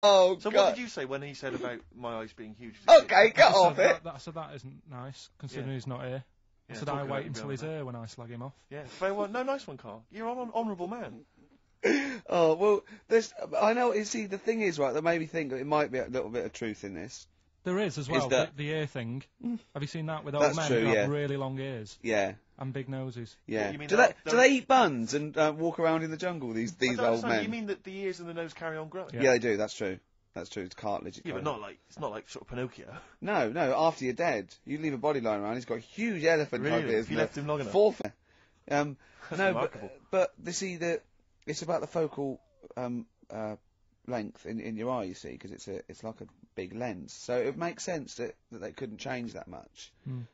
Oh, So God. what did you say when he said about my eyes being huge? Okay, get off it. I said that isn't nice, considering Yeah. he's not here. I Yeah, said I talking wait about until you he's being like here when I slag him off. Yeah, very well. No, nice one, Carl. You're an honourable man. Oh, well, I know, you see, the thing is, right, that made me think that it might be a little bit of truth in this. There is as well, that- the ear thing. Have you seen that with old That's men true, who yeah. have really long ears Yeah, and big noses? yeah. You mean Do that- they eat buns and walk around in the jungle, these I don't old understand. men? You mean that the ears and the nose carry on growing? Yeah. Yeah, they do, that's true. That's true, it's cartilage. Yeah, but it's not like sort of Pinocchio. No, after you're dead. You leave a body lying around, he's got huge elephant type Really? ears. If you left him long enough? No, remarkable. but you see, it's about the focal length in your eye, you see, because it's like a big lens. So it makes sense that they couldn't change that much.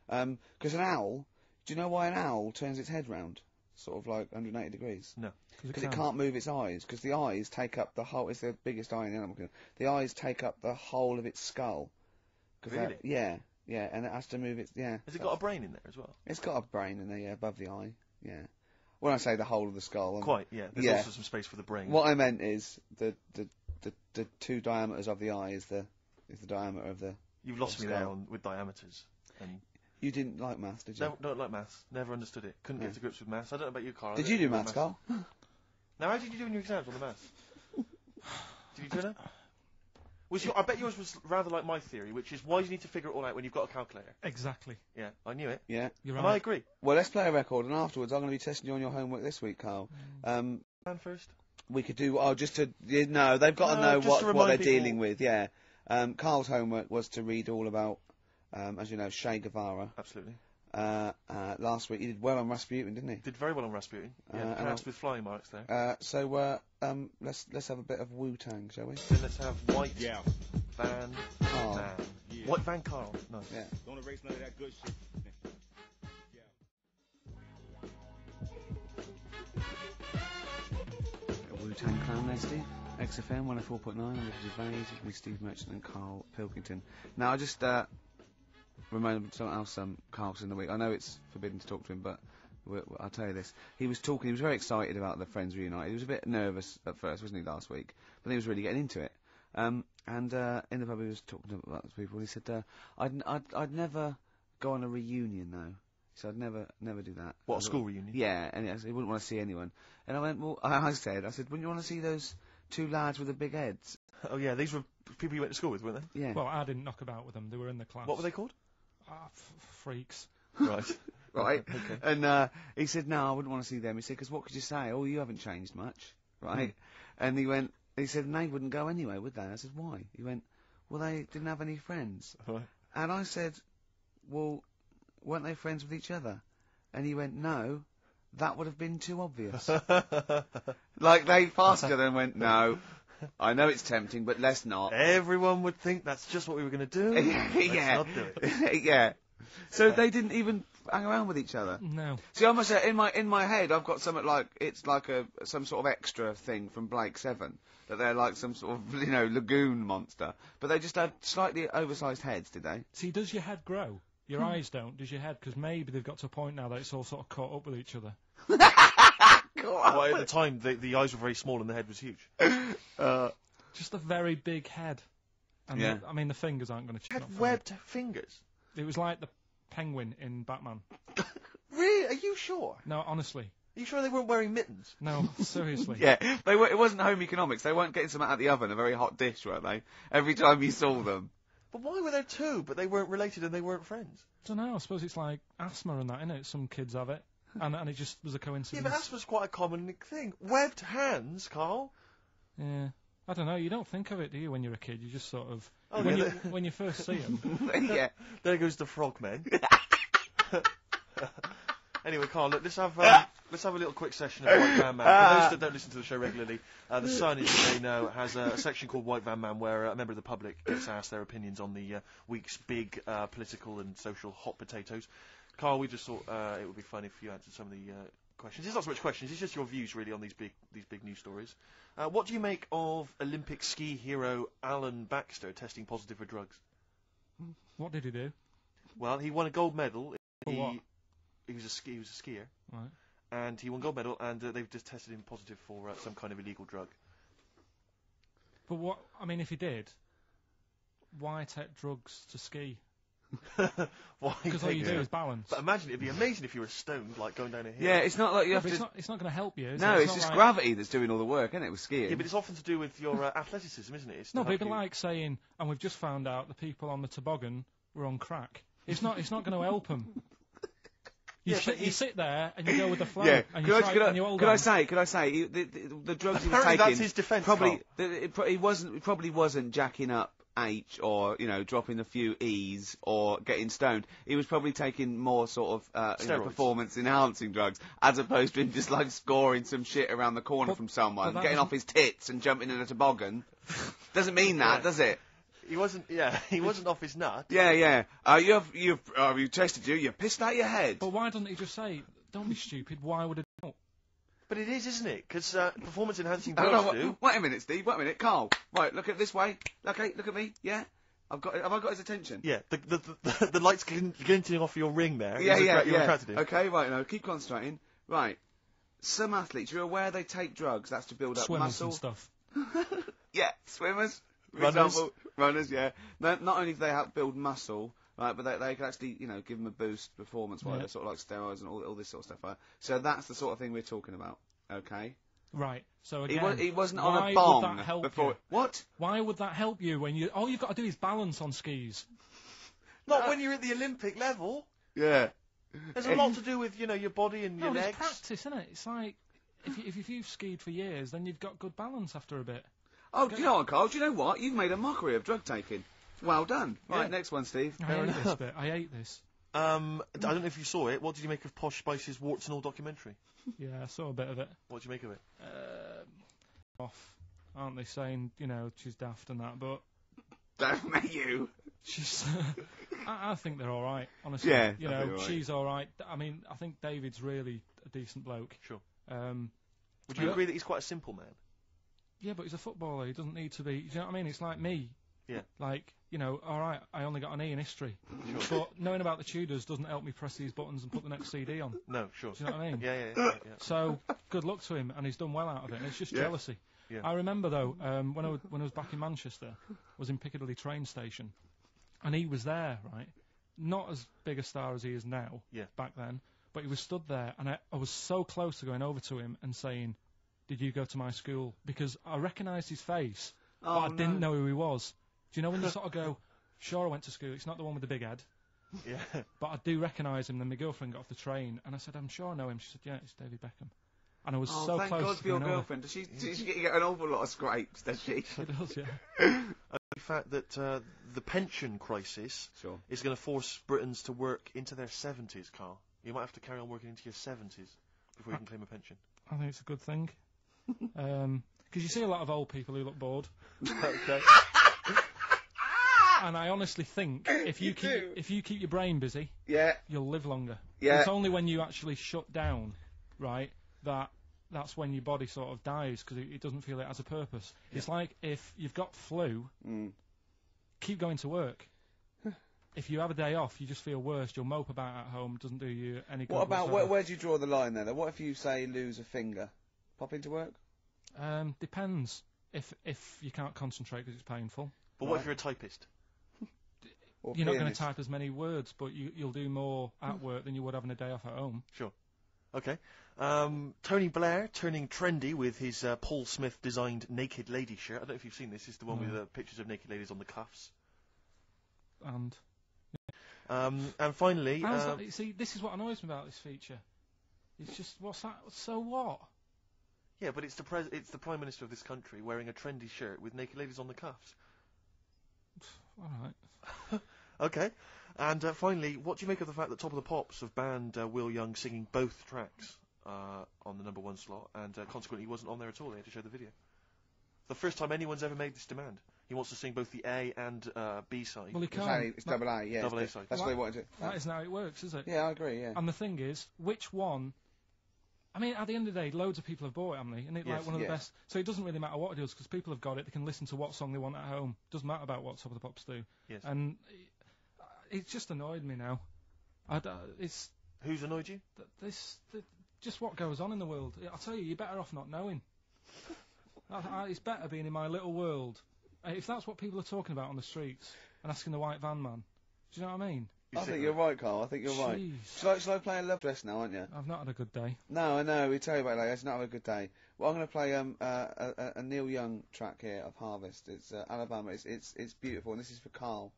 Because an owl, do you know why an owl turns its head round? Sort of like 180 degrees. No. Because it can't move its eyes, because the eyes take up the whole, it's the biggest eye in the animal kingdom. The eyes take up the whole of its skull. Really? Yeah, and it has to move its, yeah. Has it got a brain in there as well? It's got a brain in there, yeah, above the eye, yeah. When I say the whole of the skull... Quite, yeah. There's also some space for the brain. What I meant is the two diameters of the eye is the diameter of the... You've lost me skull. there with diameters. And You didn't like maths, did you? no, don't like maths. Never understood it. Couldn't get to grips with maths. I don't know about you, Carl. Did you do maths, Carl? Now, how did you do in your exams on the maths? Did you turn up? I bet yours was rather like my theory, which is why do you need to figure it all out when you've got a calculator? Exactly. Yeah, I knew it. Yeah. You're And right. I agree. Well, let's play a record, and afterwards I'm going to be testing you on your homework this week, Carl. Man first. We could do... Oh, just to... No, they've got to No, know just to what remind they're people. dealing with, yeah. Carl's homework was to read all about, as you know, Che Guevara. Absolutely. Last week he did well on Rasputin, didn't he? Did very well on Rasputin. Yeah, and cast with flying marks there. So let's have a bit of Wu-Tang, shall we? Then let's have White Van Carl. Man. White Van Carl. Nice. Yeah. Don't erase none of that good shit. Wu-Tang Clan there, Steve. XFM 104.9, I'm Richard Gervais, with Steve Merchant and Carl Pilkington. Now, I just remembered something else Carl's in the week. I know it's forbidden to talk to him, but I'll tell you this. He was very excited about the Friends Reunited. He was a bit nervous at first, wasn't he, last week? But he was really getting into it. And in the pub he was talking about the people, and he said, I'd never go on a reunion, though. So I'd never do that. What, a school reunion? Yeah, and he wouldn't want to see anyone. And I went, well, I said, wouldn't you want to see those two lads with the big heads? Oh yeah, these were people you went to school with, weren't they? Yeah. Well, I didn't knock about with them. They were in the class. What were they called? Freaks. Right. Right. Okay. And he said, no, I wouldn't want to see them. He said, because what could you say? Oh, you haven't changed much. Right? And he said, and they wouldn't go anyway, would they? I said, why? He went, well, they didn't have any friends. Right. And I said, well, weren't they friends with each other? And he went, no, that would have been too obvious. Like, they passed each other and went, no, I know it's tempting, but let's not. Everyone would think that's just what we were going to do. Let's not do it. Yeah. So they didn't even hang around with each other. No. See, I must say, in my head, I've got something like it's like some sort of extra thing from Blake 7 that they're like some sort of lagoon monster, but they just had slightly oversized heads, did they? See, does your head grow? Your eyes don't, does your head? Because maybe they've got to a point now that it's all sort of caught up with each other. Well, at the time, the eyes were very small and the head was huge. Just a very big head. And Yeah. the fingers aren't going to change. Had webbed fingers. It was like the penguin in Batman. Really? Are you sure? No, honestly. Are you sure they weren't wearing mittens? No, seriously. Yeah, it wasn't home economics. They weren't getting something out of the oven, a very hot dish, were they? Every time you saw them. But why were there two, but they weren't related and they weren't friends? I don't know, I suppose it's like asthma and that, innit? Some kids have it. And it just was a Yeah, coincidence. but asthma's quite a common thing. Webbed hands, Carl. Yeah. I don't know, you don't think of it, do you, when you're a kid? You just sort of... Oh, when, yeah, when you first see them. Yeah. There goes the frogmen. Anyway, Carl, look, let's have a little quick session of White Van Man. For those that don't listen to the show regularly, the Sun, as you may know, has a section called White Van Man where a member of the public gets asked their opinions on the week's big political and social hot potatoes. Carl, we just thought it would be fun if you answered some of the questions. It's not so much questions, it's just your views really on these big news stories. What do you make of Olympic ski hero Alan Baxter testing positive for drugs? What did he do? Well, he won a gold medal. For what? He was a skier. Right. And he won gold medal, and they've just tested him positive for some kind of illegal drug. But what, I mean, if he did, why take drugs to ski? Why? Because all you do is balance. But imagine, it'd be amazing if you were stoned, like going down a hill. Yeah, it's not like you have But to... it's not going to help you, is No, it? it's not just like- gravity that's doing all the work, isn't it, with skiing? Yeah, but it's often to do with your athleticism, isn't it? It's to No, but help it'd be you- like saying, and we've just found out the people on the toboggan were on crack. It's not going to help them. You sit there and you go with the flow, Yeah, and you hold could on. I say, the drugs he was Apparently taking... that's his defence, Probably, Carl. he probably wasn't jacking up H or, dropping a few E's or getting stoned. He was probably taking more sort of, Steroids. performance-enhancing drugs, as opposed to him just, like, scoring some shit around the corner from someone, but that getting doesn't- off his tits and jumping in a toboggan. Doesn't mean that, does it? He wasn't off his nut. Yeah. You tested you pissed out your head. But why doesn't he just say, don't be stupid, why would it help? But it is, isn't it? Because performance-enhancing Hold drugs on, do. wait a minute, Steve, wait a minute. Carl, right, look at this way. Okay, look at me, yeah? Have I got his attention? Yeah, the lights glinting off your ring there. Yeah. You're attracted to. Okay, right, now, keep concentrating. Right. Some athletes, you're aware they take drugs, that's to build up Swimmers muscle. and stuff. Yeah, swimmers. For Runners. example, runners, yeah. Not only do they help build muscle, right, but they can actually, give them a boost performance-wise, Yeah. sort of like steroids and all this sort of stuff. Right? So that's the sort of thing we're talking about, okay? Right, so again, He wasn't why on a bong would that help before... you? What? Why would that help you when all you've got to do is balance on skis? Not when you're at the Olympic level. Yeah. There's a lot to do with, your body and your No, it's legs. practice, isn't it? It's like, if you've skied for years, then you've got good balance after a bit. Oh, do you know what, Carl? Do you know what? You've made a mockery of drug taking. Well done. Yeah. Right, next one, Steve. I hate this bit. I hate this. I don't know if you saw it. What did you make of Posh Spice's Warts and All documentary? Yeah, I saw a bit of it. What did you make of it? Off, aren't they saying, she's daft and that, but Don't make you. she's... I think they're alright, honestly. Yeah, I think they're all right. She's alright. I mean, I think David's really a decent bloke. Sure. Would Would you agree that he's quite a simple man? Yeah, but he's a footballer. He doesn't need to be... Do you know what I mean? It's like me. Yeah. Like, alright, I only got an E in history. Sure. But knowing about the Tudors doesn't help me press these buttons and put the next CD on. No, sure. Do you know what I mean? Yeah. So, good luck to him, and he's done well out of it. And it's just jealousy. Yeah. I remember, though, when I was back in Manchester, I was in Piccadilly train station, and he was there, right? Not as big a star as he is now, back then, but he was stood there, and I was so close to going over to him and saying, "Did you go to my school?" Because I recognised his face, but I didn't know who he was. Do you know when you sort of go, "Sure, I went to school. It's not the one with the big head." Yeah. But I do recognise him. Then my girlfriend got off the train, and I said, "I'm sure I know him." She said, "Yeah, it's David Beckham." And I was so thank close God to for your going over. girlfriend. Does she get an awful lot of scrapes, does she? She does, yeah. The fact that the pension crisis Sure. is going to force Britons to work into their 70s, Carl. You might have to carry on working into your 70s before you can claim a pension. I think it's a good thing. Because you see a lot of old people who look bored. Okay. And I honestly think if you keep your brain busy, Yeah. you'll live longer. Yeah. It's only when you actually shut down, right, that's when your body sort of dies because it doesn't feel it has a purpose. Yeah. It's like if you've got flu, keep going to work. If you have a day off, you just feel worse. You'll mope about at home. It doesn't do you any good. What about whatsoever. where do you draw the line there? What if you say lose a finger? Pop into work? Depends. If you can't concentrate because it's painful. But what if you're a typist? Or You're not going to pianist? type as many words, but you'll do more at work than you would having a day off at home. Sure. Okay. Tony Blair turning trendy with his Paul Smith designed naked lady shirt. I don't know if you've seen this. It's the one with the pictures of naked ladies on the cuffs. And finally, you see, this is what annoys me about this feature. It's just, what's that? So what? yeah, but it's the Prime Minister of this country wearing a trendy shirt with naked ladies on the cuffs. All right. Okay. And finally, what do you make of the fact that Top of the Pops have banned Will Young singing both tracks on the number one slot, and consequently he wasn't on there at all? They had to show the video. The first time anyone's ever made this demand. He wants to sing both the A and B side. Well, he It's, can't. it's double A, yeah. Double A side. That's what he wanted to. That isn't how it works, is it? Yeah, I agree, yeah. And the thing is, which one... I mean, at the end of the day, loads of people have bought it, haven't they? Isn't it Yes. like one of the Yeah. best? So it doesn't really matter what it does, because people have got it. They can listen to what song they want at home. Doesn't matter about what Top of the Pops do. Yes. And it's just annoyed me now. It's Who's annoyed you? just what goes on in the world. I'll tell you, you're better off not knowing. It's better being in my little world. If that's what people are talking about on the streets and asking the white van man, do you know what I mean? I think you're right, Carl. I think you're right. Shall I play a love dress now, aren't you? I've not had a good day. No, I know. We tell you about it later. It's not a good day. Well, I'm going to play a Neil Young track here of Harvest. It's Alabama. It's beautiful, and this is for Carl.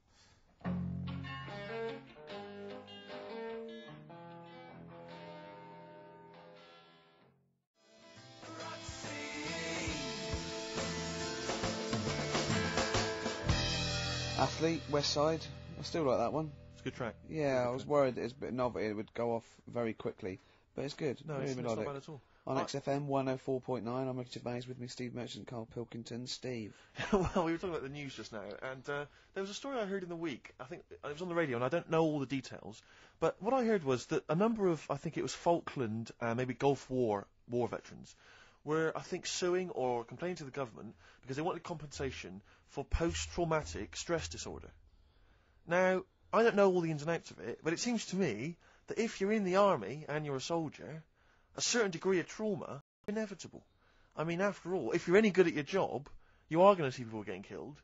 Athlete, West Side. I still like that one. It's a good track. Yeah, I was worried it was a bit novelty. It would go off very quickly, but it's good. No, it's not bad at all. On XFM 104.9, I'm Richard Mays, with me Steve Merchant, Carl Pilkington. Steve. Well, we were talking about the news just now, and there was a story I heard in the week. I think it was on the radio, and I don't know all the details. But what I heard was that a number of, I think it was Falkland, maybe Gulf War veterans, were, I think, suing or complaining to the government because they wanted compensation for post-traumatic stress disorder. Now, I don't know all the ins and outs of it, but it seems to me that if you're in the army and you're a soldier, a certain degree of trauma is inevitable. I mean, after all, if you're any good at your job, you are going to see people getting killed.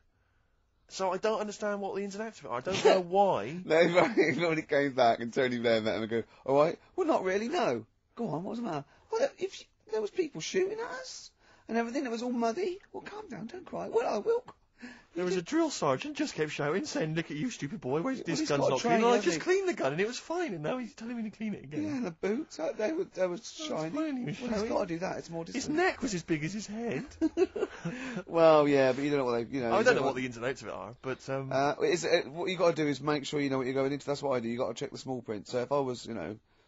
So I don't understand what the ins and outs of it are. I don't know why. Nobody came back and Tony Blair met him and go, all right, well, not really, no. Go on, what's the matter? Well, if there was people shooting at us and everything, it was all muddy. Well, calm down, don't cry. Well, I will. There was a drill sergeant just kept shouting, saying, "Look at you, stupid boy! This gun's not clean." I just cleaned the gun and it was fine, and now he's telling me to clean it again. Yeah, and the boots, they were shiny. He's got to do that. It's more distant. His neck was as big as his head. Well, yeah, but you don't know what they, I don't know what the ins and outs of it are, but what you got to do is make sure you know what you're going into. That's what I do. You got to check the small print. So if I was,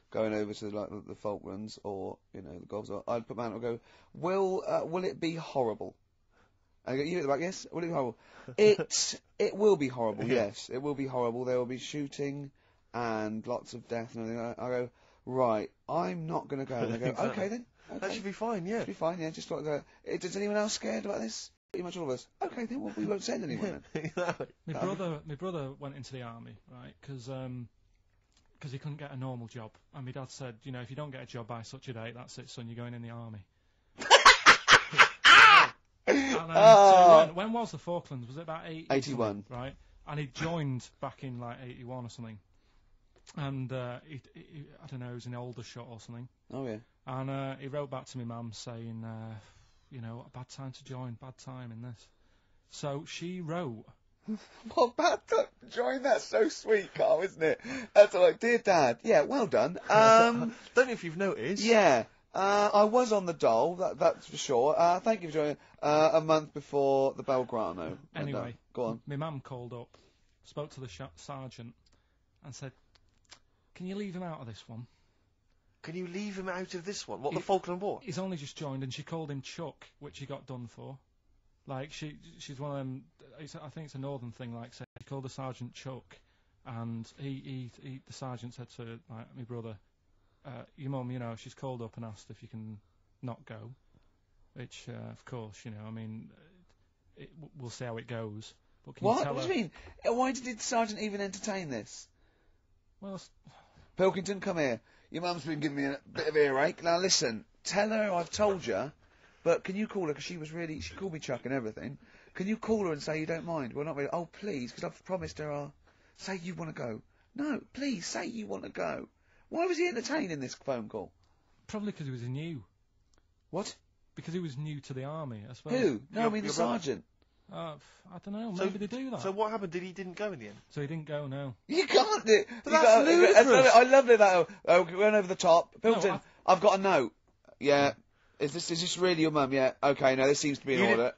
going over to like the Falklands or the Gulf, I'd put my hand and go, will it be horrible? I go, you at the back, yes? Will it be horrible? It will be horrible, yes. It will be horrible. There will be shooting and lots of death and everything. I go, right, I'm not going to go. And they go, exactly. Okay then. Okay. That should be fine, yeah. Should be fine, yeah. Just like go, is anyone else scared about this? Pretty much all of us. Okay then, well, we won't send anyone then. Exactly. My brother went into the army, right, because he couldn't get a normal job. And my dad said, if you don't get a job by such a date, that's it, son, you're going in the army. And, when was the Falklands? Was it about 81? Right. And he joined back in like 81 or something. And I don't know, he was an older shot or something. Oh yeah. And he wrote back to my mum saying, a bad time to join, bad time in this. So she wrote. What bad time to join? That's so sweet, Carl, isn't it? That's like, dear Dad. Yeah, well done. Don't know if you've noticed. Yeah. I was on the dole, that's for sure. Thank you for joining. A month before the Belgrano. Anyway, go on. My mum called up, spoke to the sergeant, and said, "Can you leave him out of this one?" Can you leave him out of this one? What, the Falkland War? He's only just joined, and she called him Chuck, which he got done for. Like, she's one of them. I think it's a northern thing. Like, say, she called the sergeant Chuck, and the sergeant said to my brother, your mum, she's called up and asked if you can not go, which, of course, we'll see how it goes. But can what? You tell What her... do you mean? Why did the sergeant even entertain this? Well, Pilkington, come here. Your mum's been giving me a bit of earache. Now listen, tell her I've told you, but can you call her, because she called me Chuck and everything. Can you call her and say you don't mind? Well, not really. Oh, please, because I've promised her say you want to go. No, please, say you want to go. Why was he entertaining this phone call? Probably because he was new. What? Because he was new to the army, I suppose. Who? No, I mean the sergeant. I don't know. Maybe they do that. So what happened? He didn't go in the end? So he didn't go, no. You can't do it. But that's ludicrous. I love that. Oh, we went over the top. Pilton, No, I've got a note. Yeah. Is this really your mum? Yeah. Okay, no, this seems to be in order.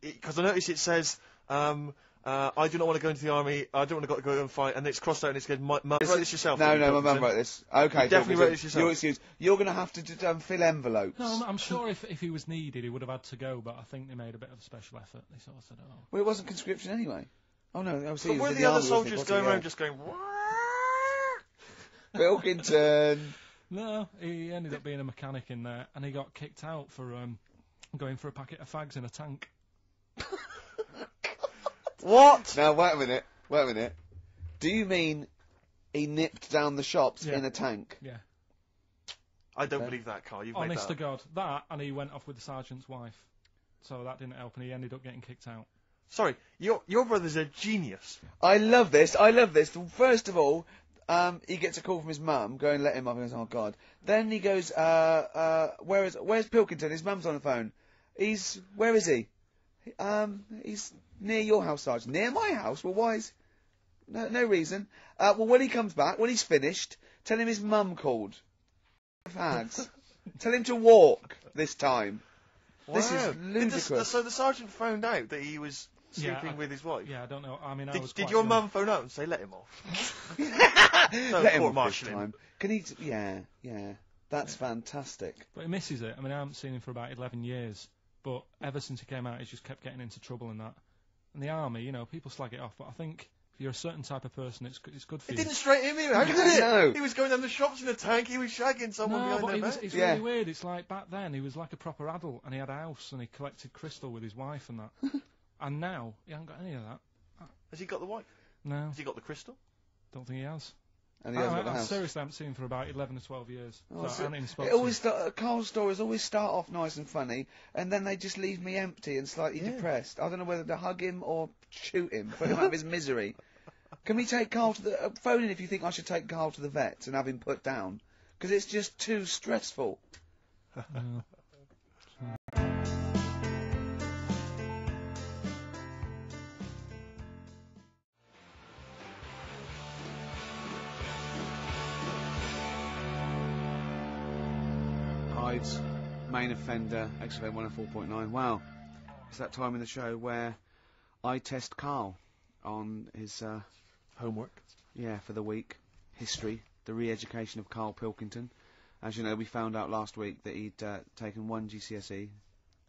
Because I noticed it says, I do not want to go into the army. I don't want to go and fight. And it's crossed out and it says, "Mum, write this yourself." No, my mum wrote this. Okay, you definitely wrote this yourself. Your excuse. You're going to have to fill envelopes. No, I'm sure if he was needed, he would have had to go. But I think they made a bit of a special effort. They sort of said, "Oh." Well, it wasn't conscription anyway. Oh no, I was. But were the other soldiers going around just going? Pilkington. No, he ended up being a mechanic in there, and he got kicked out for going for a packet of fags in a tank. What? Now, wait a minute. Do you mean he nipped down the shops in a tank? Yeah. I don't believe that, Carl. You've Honest made that to God. That, and he went off with the sergeant's wife. so that didn't help, and he ended up getting kicked out. Sorry, your brother's a genius. I love this. First of all, he gets a call from his mum, go and let him up, and he goes, oh God. Then he goes, where's Pilkington? His mum's on the phone. Where is he? He's near your house, Sarge. Near my house? Well, why is... No reason. Well, when he comes back, when he's finished, tell him his mum called. Fags. Tell him to walk this time. Wow. This is ludicrous. So the sergeant found out that he was sleeping with his wife? Yeah, I don't know. I mean, Did your mum phone out and say, let him off? Let him off this time. Can he... Yeah. That's fantastic. But he misses it. I mean, I haven't seen him for about 11 years. But ever since he came out, he's just kept getting into trouble and that. And the army, you know, people slag it off, but I think if you're a certain type of person, it's good for you. It didn't straighten him out, did it? No. He was going down the shops in a tank, he was shagging someone behind their back. It's really weird. It's like back then, he was like a proper adult, and he had a house, and he collected crystal with his wife and that. And now, he hasn't got any of that. Has he got the wife? No. Has he got the crystal? Don't think he has. And he hasn't got the house. Seriously, I haven't seen him for about 11 or 12 years. Carl's stories always start off nice and funny, and then they just leave me empty and slightly depressed. I don't know whether to hug him or shoot him, put him out of his misery. Can we take Carl to the... phone in if you think I should take Carl to the vet and have him put down. Because it's just too stressful. Hyde's main offender, XFM 104.9. Wow. It's that time in the show where I test Carl on his... homework. Yeah, for the week. History. The re-education of Carl Pilkington. As you know, we found out last week that he'd taken one GCSE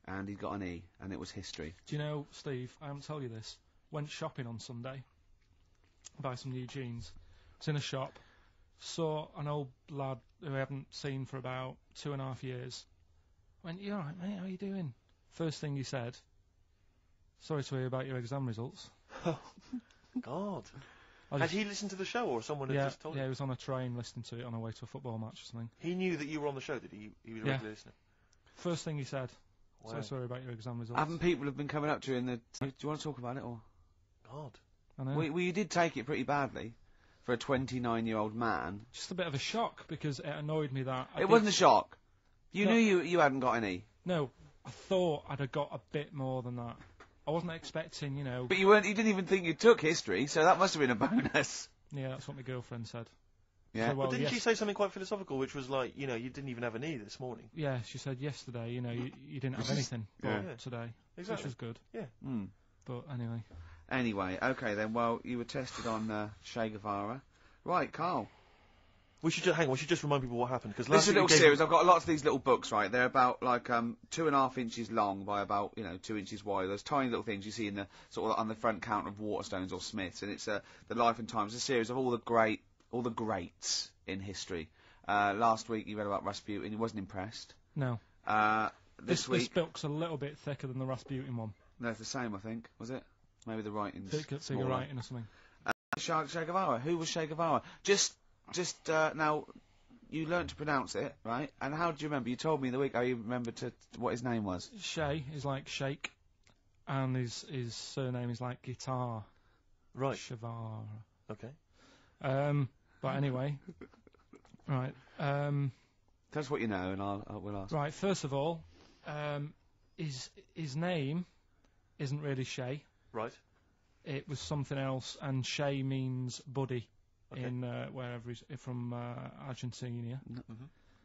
and he'd got an E, and it was history. Do you know, Steve, I haven't told you this, went shopping on Sunday, buy some new jeans. Was in a shop, saw an old lad who I haven't seen for about 2.5 years. Went, you alright, mate, how are you doing? First thing he said, sorry to hear about your exam results. God. Had he listened to the show, or someone had just told him? Yeah, he was on a train listening to it on our way to a football match or something. He knew that you were on the show, did he? He was a regular listener? First thing he said, wow. so sorry about your exam results. Haven't people have been coming up to you in the... Do you want to talk about it, or...? God. I know. Well, you did take it pretty badly for a 29-year-old man. Just a bit of a shock, because it annoyed me that... It wasn't a shock. You knew you hadn't got any. No, I thought I'd have got a bit more than that. I wasn't expecting, you know... But you didn't even think you took history, so that must have been a bonus. Yeah, that's what my girlfriend said. Yeah. So, well, but didn't she say something quite philosophical, which was like, you know, you didn't even have an E this morning? Yeah, she said yesterday, you know, you didn't have anything today. Exactly. Which was good. Yeah. Mm. But anyway. Anyway, okay then, well, you were tested on Che Guevara. Right, Carl. We should just remind people what happened, because this is a little series. I've got lots of these little books, right? They're about like 2.5 inches long by about 2 inches wide. Those tiny little things you see in the sort of on the front counter of Waterstones or Smiths, and it's the Life and Times. It's a series of all the greats in history. Last week you read about Rasputin. You wasn't impressed. No. This week this book's a little bit thicker than the Rasputin one. No, it's the same, I think. Was it? Maybe the writing's Figure writing or something. Che Guevara. Who was Che Guevara? Just now, you learnt to pronounce it, right? And how do you remember? You told me in the week how you remembered what his name was. Che is like shake, and his surname is like guitar. Right. Guevara. Okay. But anyway, right. Tell us what you know, and we'll ask. Right. First of all, his name isn't really Che. Right. It was something else, and Che means buddy. Okay. In wherever he's from, Argentina. Mm-hmm.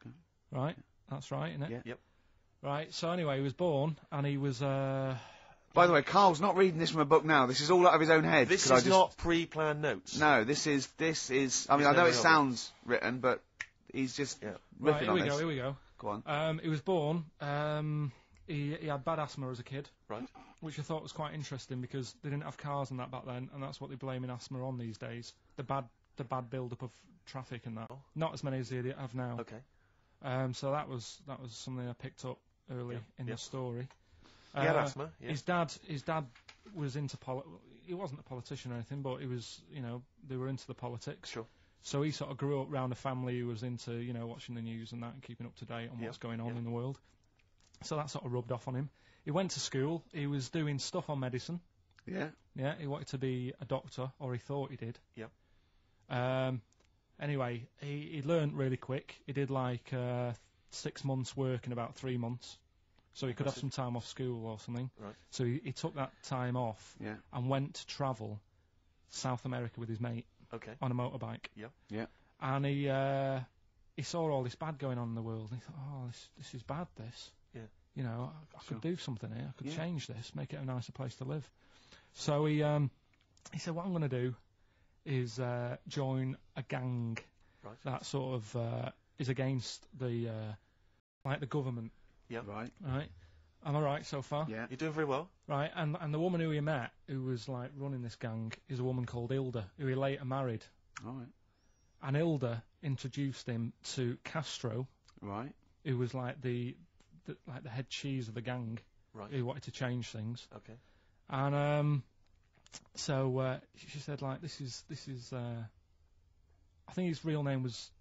Okay. Right, that's right, isn't it? Yeah. Yep. Right, so anyway, he was born, and he was... By the way, Carl's not reading this from a book now. This is all out of his own head. This is not pre-planned notes. No, this is. I mean, I know it sounds written, but he's just riffing on this. Here we go. Go on. He was born. He had bad asthma as a kid. Right. Which I thought was quite interesting, because they didn't have cars and that back then, and that's what they're blaming asthma on these days. The bad build-up of traffic and that. Not as many as they have now. Okay. So that was something I picked up early in the story. He had asthma. Yeah. His dad was into he wasn't a politician or anything, but he was, they were into the politics. Sure. So he sort of grew up around a family who was into, watching the news and that and keeping up to date on what's going on in the world. So that sort of rubbed off on him. he went to school. He was doing stuff on medicine. Yeah. Yeah, he wanted to be a doctor, or he thought he did. Yep. Anyway, he learned really quick. He did like 6 months work in about 3 months. So he could have some time off school or something. Right. So he took that time off and went to travel South America with his mate on a motorbike. Yep. Yeah. And he saw all this bad going on in the world. And he thought, oh, this is bad, this. Yeah. You know, I could do something here. I could change this, make it a nicer place to live. So he said, what I'm going to do is join a gang that sort of is against the government. Yeah. Right. Right. Am I right so far? Yeah. You're doing very well. Right. And the woman who he met, who was like running this gang, is a woman called Hilda, who he later married. All right. And Hilda introduced him to Castro. Right. Who was like the head cheese of the gang. Right. Who wanted to change things. Okay. And so she said, like, this is I think his real name was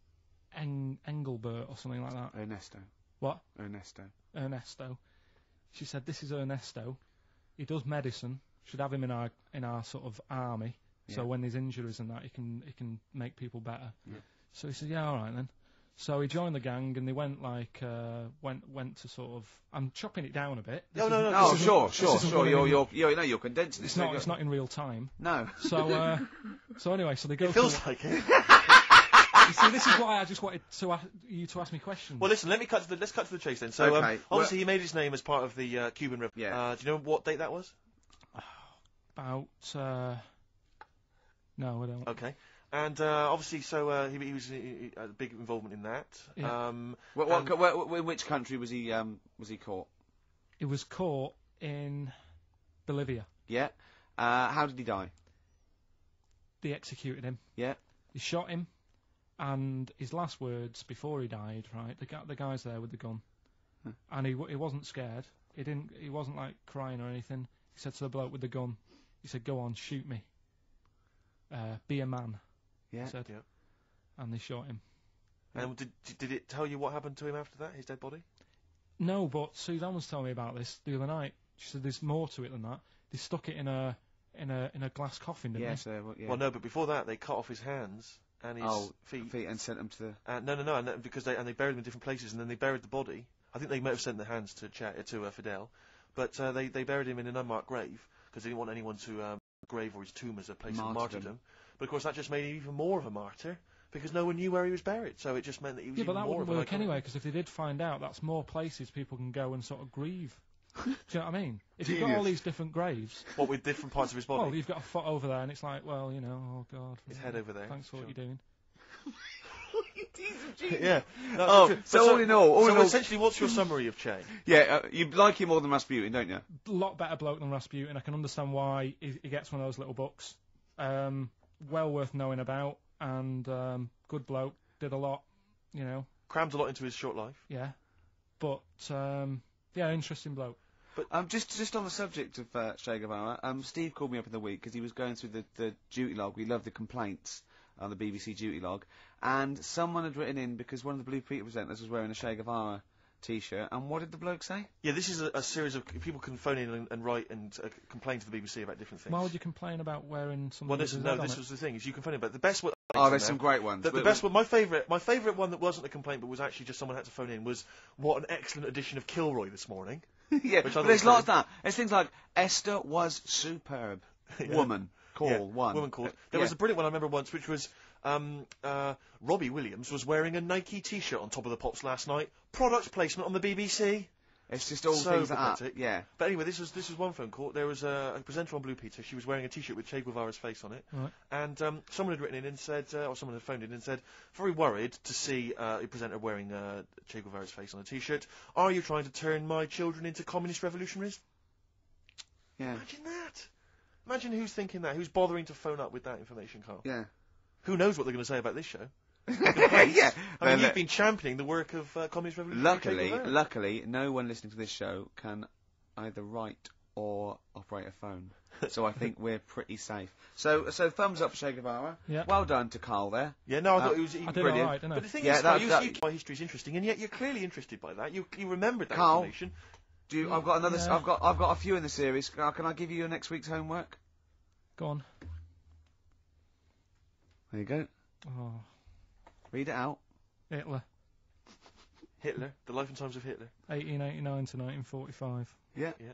Engelbert or something like that. Ernesto. What? Ernesto. She said, this is Ernesto. He does medicine. Should have him in our sort of army. Yeah. So when there's injuries and that, he can make people better. Yeah. So he said, yeah, all right then. So he joined the gang, and they went went to sort of. I'm chopping it down a bit. No. Oh, sure. You're condensing. It's not in real time. No. So anyway, so they go. It feels like it. You see, this is why I just wanted you to ask me questions. Well, listen. Let's cut to the chase then. So, obviously, he made his name as part of the Cuban Revolution. Yeah. Do you know what date that was? About. No, I don't. Okay. And obviously, so he was a big involvement in that. Yeah. In which country was he caught? He was caught in Bolivia. Yeah. How did he die? They executed him. Yeah. They shot him, and his last words before he died, right? The guy's there with the gun, and he wasn't scared. He wasn't like crying or anything. He said to the bloke with the gun, he said, "Go on, shoot me. Be a man." Yeah. He said. Yeah. And they shot him. And did it tell you what happened to him after that? His dead body? No, but Suzanne was telling me about this the other night. She said there's more to it than that. They stuck it in a glass coffin, didn't they? Well, no, but before that they cut off his hands and his feet and sent them to the. No, and because they buried them in different places, and then they buried the body. I think they might have sent the hands to Fidel, but they buried him in an unmarked grave because they didn't want anyone to grave or his tomb as a place of martyrdom. But of course that just made him even more of a martyr because no one knew where he was buried. So it just meant that he was even more of a. Yeah, but that wouldn't work anyway, because if they did find out, that's more places people can go and sort of grieve. Do you know what I mean? If you've got all these different graves. What, with different parts of his body? Well, you've got a foot over there, and it's like, well, you know, oh God. His head over there. Thanks for what you're doing. Yeah. No, so all in all, essentially, what's your summary of Che? Yeah, you like him more than Rasputin, don't you? A lot better bloke than Rasputin. I can understand why he gets one of those little books. Well worth knowing about, and good bloke. Did a lot, you know. Crammed a lot into his short life. Yeah, but interesting bloke. But just on the subject of Che Guevara, Steve called me up in the week because he was going through the duty log. We love the complaints on the BBC duty log, and someone had written in because one of the Blue Peter presenters was wearing a Che Guevara T-shirt, and what did the bloke say? Yeah, this is a series of people can phone in and write and complain to the BBC about different things. Why would you complain about wearing something? Well, this was the thing. Is you complain about the best. There's some great ones. The best one, my favourite one that wasn't a complaint but was actually just someone had to phone in was what an excellent edition of Kilroy this morning. Yeah, but there's lots of that. There's things like Esther was superb. Yeah. Woman call one. Woman called. There was a brilliant one I remember once, which was Robbie Williams was wearing a Nike T-shirt on Top of the Pops last night. Product placement on the BBC. It's just all things like that. Yeah. But anyway, this was one phone call. There was a presenter on Blue Peter. She was wearing a T-shirt with Che Guevara's face on it. Right. And someone had written in and said, or someone had phoned in and said, very worried to see a presenter wearing Che Guevara's face on a T-shirt. Are you trying to turn my children into communist revolutionaries? Yeah. Imagine that. Imagine who's thinking that. Who's bothering to phone up with that information, Carl? Yeah. Who knows what they're going to say about this show? Yeah. I mean, you've been championing the work of communist revolution. Luckily, no one listening to this show can either write or operate a phone. So I think we're pretty safe. So thumbs up for Che Guevara. Yeah. Well done to Carl there. Yeah, no, I thought it was I did brilliant. all right, didn't I? But the thing is, Carl, my history's interesting, and yet you're clearly interested by that. You remembered that Carl, information. I've got another. I've got a few in the series. Can I give you your next week's homework? Go on. There you go. Oh. Read it out. Hitler. The life and times of Hitler. 1889 to 1945. Yeah. Do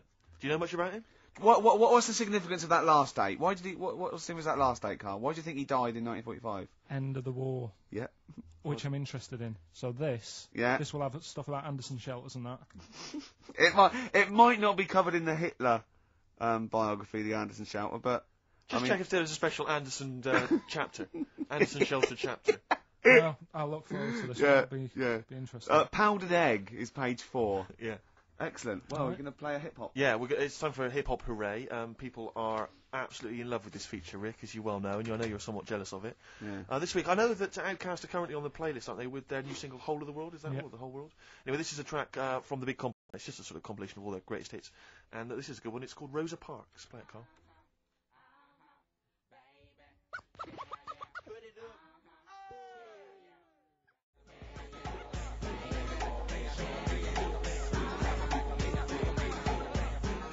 you know much about him? What was the significance of that last date? Why did he? What was that last date, Carl? Why do you think he died in 1945? End of the war. Yeah. Which I'm interested in. So this. Yeah. This will have stuff about Anderson shelters and that. It might not be covered in the Hitler biography, the Anderson shelter, but just check if there was a special Anderson chapter, Anderson shelter chapter. Well, I'll look forward to this. Yeah, It'll be interesting. Powdered Egg is page 4. Yeah. Excellent. Well, we're going to play a hip-hop. Yeah, it's time for a hip-hop hooray. People are absolutely in love with this feature, Rick, as you well know, and I know you're somewhat jealous of it. Yeah. This week, I know that Outkast are currently on the playlist, aren't they, with their new single, Whole of the World? Is that all? The Whole World? Anyway, this is a track from the big compilation. It's just a sort of compilation of all their greatest hits. And this is a good one. It's called Rosa Parks. Play it, Carl.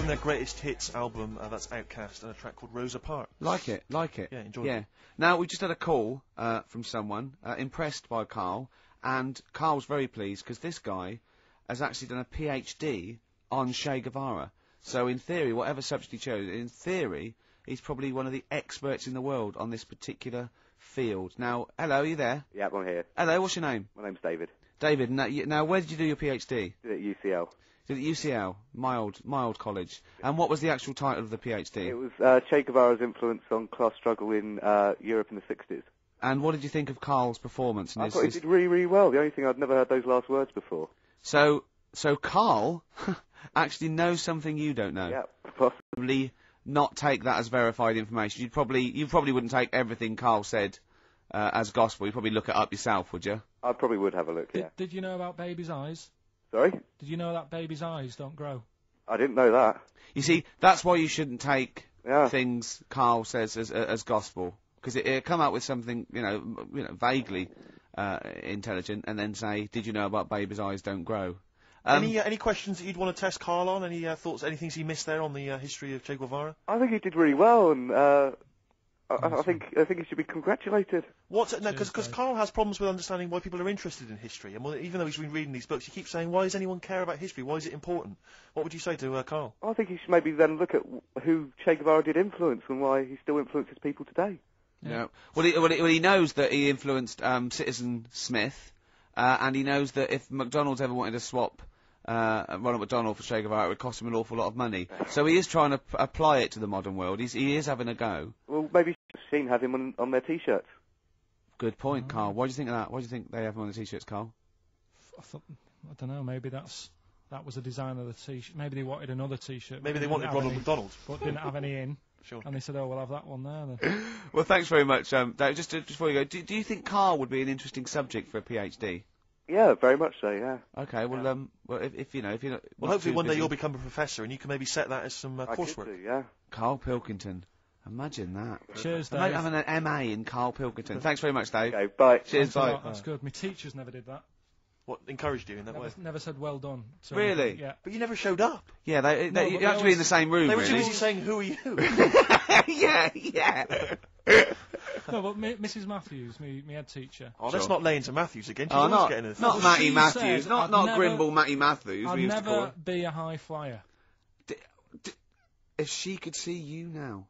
Their greatest hits album, that's Outkast, and a track called Rosa Parks. Like it. Yeah, enjoy it. Now, we just had a call from someone impressed by Carl, and Carl's very pleased because this guy has actually done a PhD on Che Guevara. So, in theory, whatever subject he chose, in theory, he's probably one of the experts in the world on this particular field. Now, hello, are you there? Yeah, I'm here. Hello, what's your name? My name's David. David, now where did you do your PhD? Did it at UCL. Did it at UCL, my old college. And what was the actual title of the PhD? It was Che Guevara's influence on class struggle in Europe in the 60s. And what did you think of Carl's performance? I thought he did really, really well. The only thing, I'd never heard those last words before. So Carl actually knows something you don't know. Yeah, possibly. Not take that as verified information. You probably wouldn't take everything Carl said as gospel. You'd probably look it up yourself, would you? I probably would have a look, yeah. Did you know about babies' eyes? Sorry? Did you know that babies' eyes don't grow? I didn't know that. You see, that's why you shouldn't take things Carl says as gospel, because it come out with something vaguely intelligent, and then say, "Did you know about babies' eyes don't grow?" Any questions that you'd want to test Carl on? Any thoughts? Any things he missed there on the history of Che Guevara? I think he did really well, and I think he should be congratulated. Because Carl has problems with understanding why people are interested in history, and even though he's been reading these books, he keeps saying, "Why does anyone care about history? Why is it important?" What would you say to Carl? I think he should maybe then look at who Che Guevara did influence and why he still influences people today. Yeah. Well, he knows that he influenced Citizen Smith, and he knows that if McDonald's ever wanted to swap Ronald McDonald for Che Guevara, it would cost him an awful lot of money. So he is trying to apply it to the modern world. He is having a go. Well, maybe Sheen have him on their T-shirts. Good point, Carl. Why do you think of that? Why do you think they have him on the T-shirts, Carl? I don't know. Maybe that was the design of the T-shirt. Maybe they wanted another T-shirt. Maybe they wanted Ronald McDonald, but didn't have any in. Sure. And they said, "Oh, we'll have that one there." Then. Well, thanks very much, Dave. Just before you go, do you think Carl would be an interesting subject for a PhD? Yeah, very much so. Yeah. Okay. Well, if you're not. Well, hopefully one day you'll become a professor, and you can maybe set that as some coursework. I could do, yeah. Carl Pilkington. Imagine that. Cheers, Dave. Imagine having an MA in Carl Pilkington. Thanks very much, Dave. Okay, bye. Cheers, bye. That's good. My teachers never did that. What encouraged you in that way? Never said well done. So Really? Yeah. But you never showed up. Yeah, you have to be in the same room. They were too really. busy saying, "Who are you?" yeah. No, but Mrs. Matthews, me head teacher. Oh, let's not lay into Matthews again. Oh, not Matty She Matthews, said not Grimble Matty Matthews. I'd we used to call never her. be a high flyer. If she could see you now.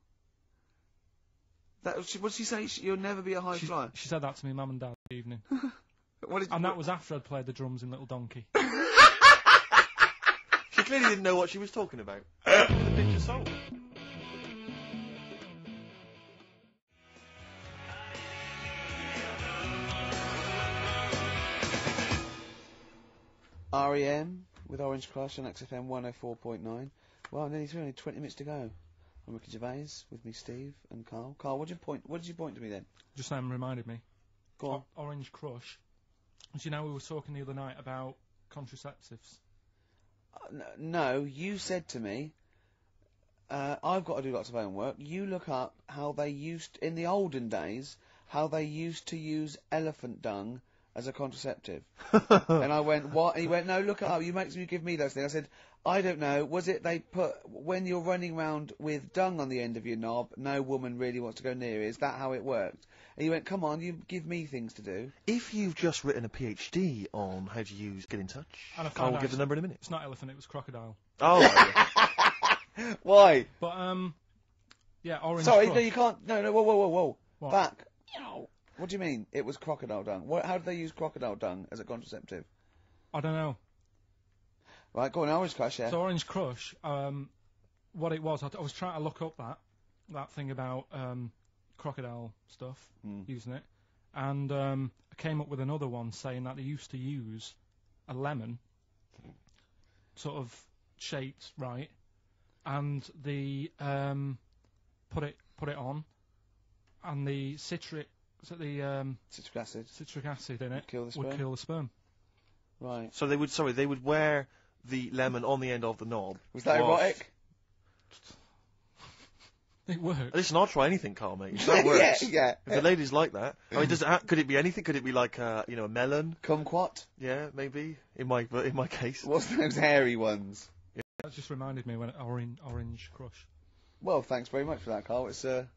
What did she say? You'll never be a high flyer. She said that to me, mum and dad, that evening. And that was after I'd played the drums in Little Donkey. She clearly didn't know what she was talking about. The picture sold. REM with Orange Crush on XFM 104.9. Well, nearly through, only 20 minutes to go. I'm Ricky Gervais, with me Steve and Carl. Carl, what did you point to me then? Just reminded me. Go on. Orange Crush. Do you know we were talking the other night about contraceptives? No, you said to me, I've got to do lots of homework. You look up how they used, in the olden days, how they used to use elephant dung as a contraceptive. And I went, what? And he went, no, look it up. You give me those things. I said, I don't know. Was it they put when you're running around with dung on the end of your knob, no woman really wants to go near it? Is that how it worked? And you went, come on, you give me things to do. If you've just written a PhD on how to use Get in Touch, And I will give the number in a minute. It's not elephant, it was crocodile. Oh, yeah. Why? But, yeah, orange Sorry, crush. no, you can't. No, whoa. What? Back. What do you mean? It was crocodile dung. How did they use crocodile dung as a contraceptive? I don't know. Right, go on, Orange Crush, yeah. So Orange Crush, what it was, I was trying to look up that thing about crocodile stuff, using it, and I came up with another one saying that they used to use a lemon, sort of shaped right, and the put it on, and the citric acid in it would kill the sperm. Right. So they would wear the lemon on the end of the knob. Was that erotic? It works. Listen, I'll try anything, Carl, mate. If that works. yeah. If the ladies like that. I mean, could it be anything? Could it be like, a melon? Kumquat? Yeah, maybe. In my case. What's those hairy ones? Yeah. That just reminded me when Orange Crush. Well, thanks very much for that, Carl. It's and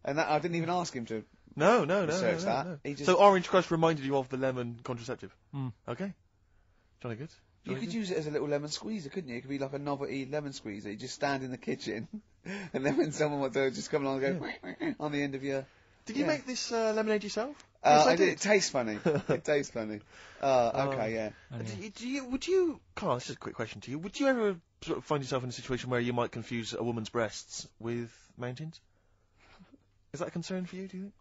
that I didn't even ask him to. No. Research that. He just... So Orange Crush reminded you of the lemon contraceptive. Okay. Jolly good. You could use it as a little lemon squeezer, couldn't you? It could be like a novelty lemon squeezer. You just stand in the kitchen, and then when someone wants to just come along and go on the end of your... Did you make this lemonade yourself? I did. It tastes funny. It tastes funny. Okay, yeah. Would you, Carl, this is a quick question to you. Would you ever sort of find yourself in a situation where you might confuse a woman's breasts with mountains? Is that a concern for you, do you think?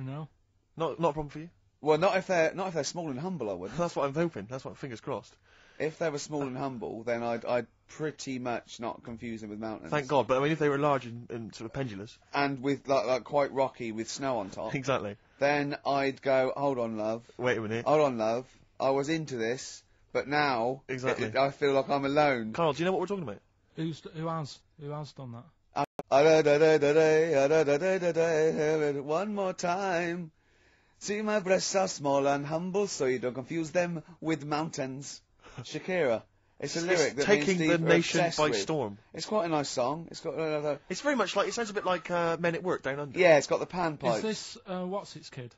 No. Not a problem for you? Well, not if they're small and humble, I wouldn't. That's what I'm hoping. That's what, fingers crossed. If they were small and humble, then I'd pretty much not confuse them with mountains. Thank God. But I mean, if they were large and sort of pendulous, and with like quite rocky with snow on top, exactly. Then I'd go, hold on, love. Wait a minute. Hold on, love. I was into this, but now exactly. I feel like I'm alone. Carl, do you know what we're talking about? Who has done that? One more time. See, my breasts are small and humble, so you don't confuse them with mountains. Shakira. It's a lyric that taking me and Steve the nation by with. storm. It's quite a nice song. It's got it's very much like, it sounds a bit like Men at Work Down Under. Yeah, it's got the panpipes. Is this what's its kid?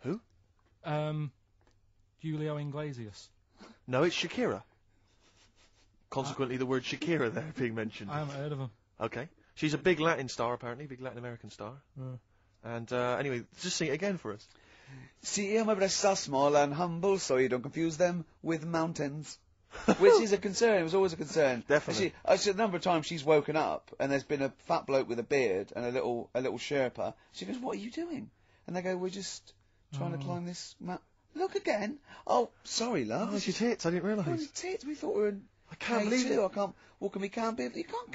Who? Julio Iglesias. No, it's Shakira. Consequently, the word Shakira there being mentioned. I haven't heard of him. Okay. She's a big Latin star, apparently, big Latin American star. And anyway, just sing it again for us. See, my breasts are small and humble, so you don't confuse them with mountains. Which is a concern. It was always a concern. Definitely. A number of times she's woken up and there's been a fat bloke with a beard and a little Sherpa. She goes, "What are you doing?" And they go, "We're just trying to climb this mountain." Look again. Oh, sorry, love. Oh, it's your tits. I didn't realise. Oh, your tits. We thought we were. I can't believe it. I can't. Well, can we can't be? You can't